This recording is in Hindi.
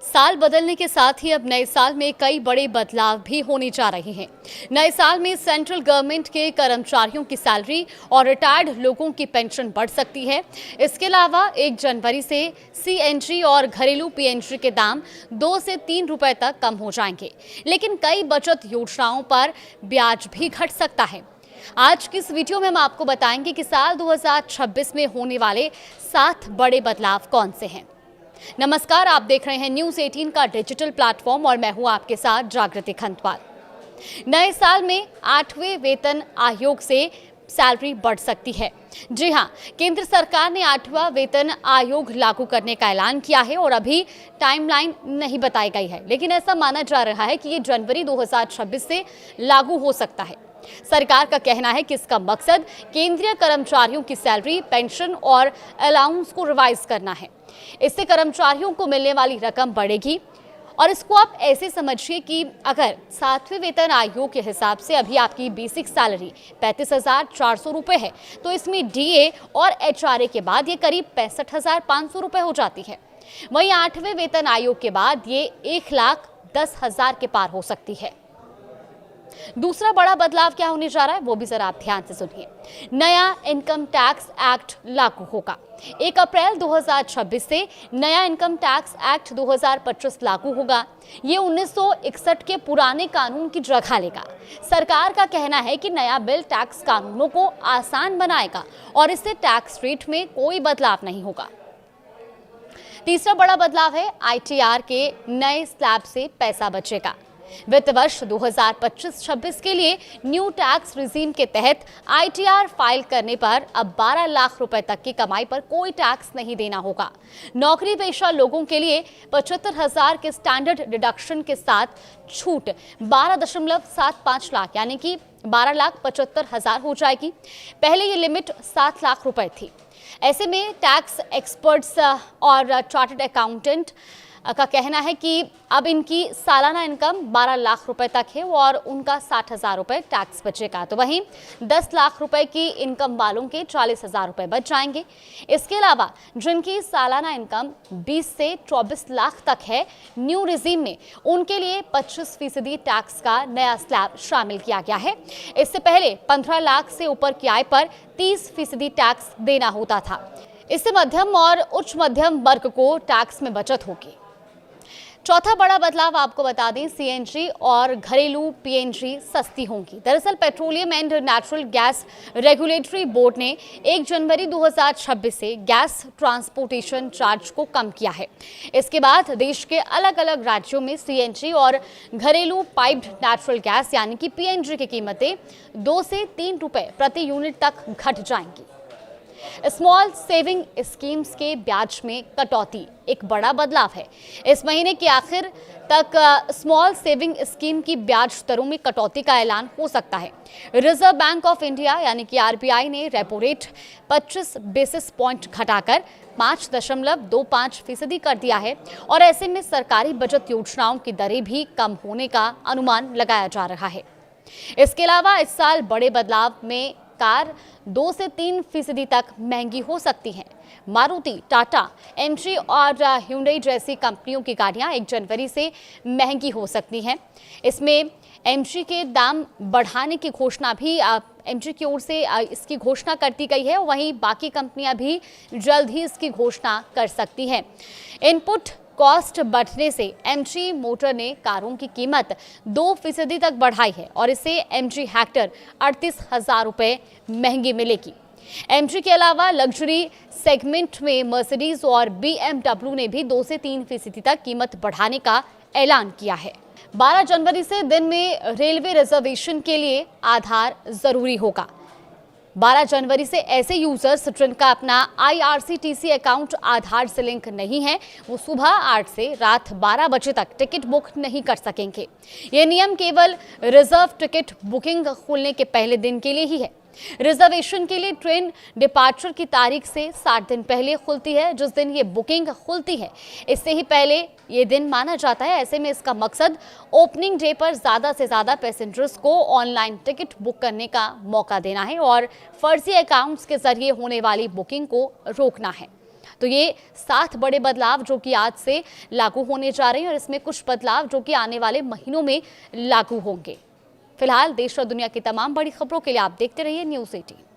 साल बदलने के साथ ही अब नए साल में कई बड़े बदलाव भी होने जा रहे हैं। नए साल में सेंट्रल गवर्नमेंट के कर्मचारियों की सैलरी और रिटायर्ड लोगों की पेंशन बढ़ सकती है। इसके अलावा 1 जनवरी से सीएनजी और घरेलू पीएनजी के दाम 2 से 3 रुपए तक कम हो जाएंगे। लेकिन कई बचत योजनाओं पर ब्याज भी घट सकता है। आज की इस वीडियो में हम आपको बताएंगे कि साल 2026 में होने वाले 7 बड़े बदलाव कौन से हैं। नमस्कार, आप देख रहे हैं न्यूज़ 18 का डिजिटल प्लेटफॉर्म और मैं हूं आपके साथ जागृति खंतवाल। नए साल में 8वें वेतन आयोग से सैलरी बढ़ सकती है। जी हां, केंद्र सरकार ने 8वां वेतन आयोग लागू करने का ऐलान किया है और अभी टाइमलाइन नहीं बताई गई है, लेकिन ऐसा माना जा रहा है कि ये जनवरी 2026 से लागू हो सकता है। सरकार का कहना है कि इसका मकसद केंद्रीय कर्मचारियों की सैलरी, पेंशन और अलाउंस को रिवाइज करना है। इससे कर्मचारियों को मिलने वाली रकम बढ़ेगी और इसको आप ऐसे समझिए कि अगर 7वें वेतन आयोग के हिसाब से अभी आपकी बेसिक सैलरी 35,400 रुपये है, तो इसमें डीए और एचआरए के बाद ये करीब 65,500 रुपये हो जाती है। वहीं 8वें वेतन आयोग के बाद ये 1,10,000 के पार हो सकती है। दूसरा बड़ा बदलाव क्या होने जा रहा है, वो भी जरा आप ध्यान से सुनिए। नया इनकम टैक्स एक्ट लागू होगा। 1 अप्रैल 2026 से नया इनकम टैक्स एक्ट 2025 लागू होगा। ये 1961 के पुराने कानून की जगह लेगा। सरकार का कहना है कि नया बिल टैक्स कानूनों को आसान बनाएगा और इससे टैक्स रेट में कोई बदलाव नहीं होगा। तीसरा बड़ा बदलाव है आईटीआर के नए स्लैब से पैसा बचेगा। वित्त वर्ष 2025-26 के लिए न्यू टैक्स रिजीम के तहत आईटीआर फाइल करने पर अब 12 लाख रुपए तक की कमाई पर कोई टैक्स नहीं देना होगा। नौकरी पेशा लोगों के लिए 75,000 के स्टैंडर्ड डिडक्शन के साथ छूट 12.75 लाख यानी कि 12,75,000 हो जाएगी। पहले ये लिमिट 7 लाख रुपए थी। ऐसे में टैक्स एक्सपर्ट्स और चार्टर्ड अकाउंटेंट का कहना है कि अब इनकी सालाना इनकम 12 लाख रुपए तक है और उनका 60,000 रुपए टैक्स बचेगा। तो वहीं 10 लाख रुपए की इनकम वालों के 40,000 रुपए बच जाएंगे। इसके अलावा जिनकी सालाना इनकम 20 से 24 लाख तक है, न्यू रिजीम में उनके लिए 25% टैक्स का नया स्लैब शामिल किया गया है। इससे पहले 15 लाख से ऊपर की आय पर 30% टैक्स देना होता था। इससे मध्यम और उच्च मध्यम वर्ग को टैक्स में बचत होगी। चौथा बड़ा बदलाव आपको बता दें, सीएनजी और घरेलू पीएनजी सस्ती होंगी। दरअसल petroleum and natural gas regulatory board ने 1 जनवरी 2026 से गैस ट्रांसपोर्टेशन चार्ज को कम किया है। इसके बाद देश के अलग अलग राज्यों में सीएनजी और घरेलू पाइप्ड नेचुरल गैस यानी कि पीएनजी की कीमतें 2 से 3 रुपए प्रति यूनिट तक घट जाएंगी। स्मॉल सेविंग स्कीम्स के ब्याज में कटौती एक बड़ा बदलाव है। इस महीने के आखिर तक स्मॉल सेविंग स्कीम की ब्याज दरों में कटौती का ऐलान हो सकता है। रिजर्व बैंक ऑफ इंडिया यानी कि आरबीआई ने रेपो रेट 25 बेसिस पॉइंट घटाकर 5.25% कर दिया है और ऐसे में सरकारी बचत योजनाओं की दरें भी कम होने का अनुमान लगाया जा रहा है। इसके अलावा इस साल बड़े बदलाव में कार 2 से 3% तक महंगी हो सकती हैं। मारुति, टाटा, एमजी और hyundai जैसी कंपनियों की गाड़ियां 1 जनवरी से महंगी हो सकती हैं। इसमें एमजी के दाम बढ़ाने की घोषणा भी एमजी की ओर से इसकी घोषणा कर दी गई है। वहीं बाकी कंपनियां भी जल्द ही इसकी घोषणा कर सकती हैं। इनपुट कॉस्ट बढ़ने से एमजी मोटर ने कारों की कीमत 2% तक बढ़ाई है और इसे एमजी हेक्टर 38,000 रुपये महंगी मिलेगी। एमजी के अलावा लग्जरी सेगमेंट में मर्सिडीज और बीएमडब्ल्यू ने भी 2 से 3% तक कीमत बढ़ाने का ऐलान किया है। 12 जनवरी से दिन में रेलवे रिजर्वेशन के लिए आधार जरूरी होगा। 12 जनवरी से ऐसे यूजर्स जिनका अपना आईआरसीटीसी अकाउंट आधार से लिंक नहीं है, वो सुबह 8 से रात 12 बजे तक टिकट बुक नहीं कर सकेंगे। ये नियम केवल रिजर्व टिकट बुकिंग खुलने के पहले दिन के लिए ही है। रिजर्वेशन के लिए ट्रेन डिपार्चर की तारीख से 60 दिन पहले खुलती है, जिस दिन ये बुकिंग खुलती है इससे ही पहले ये दिन माना जाता है। ऐसे में इसका मकसद ओपनिंग डे पर ज़्यादा से ज़्यादा पैसेंजर्स को ऑनलाइन टिकट बुक करने का मौका देना है और फर्जी अकाउंट्स के जरिए होने वाली बुकिंग को रोकना है। तो ये 7 बड़े बदलाव जो कि आज से लागू होने जा रहे हैं और इसमें कुछ बदलाव जो कि आने वाले महीनों में लागू होंगे। फिलहाल देश और दुनिया की तमाम बड़ी खबरों के लिए आप देखते रहिए न्यूज़ 18।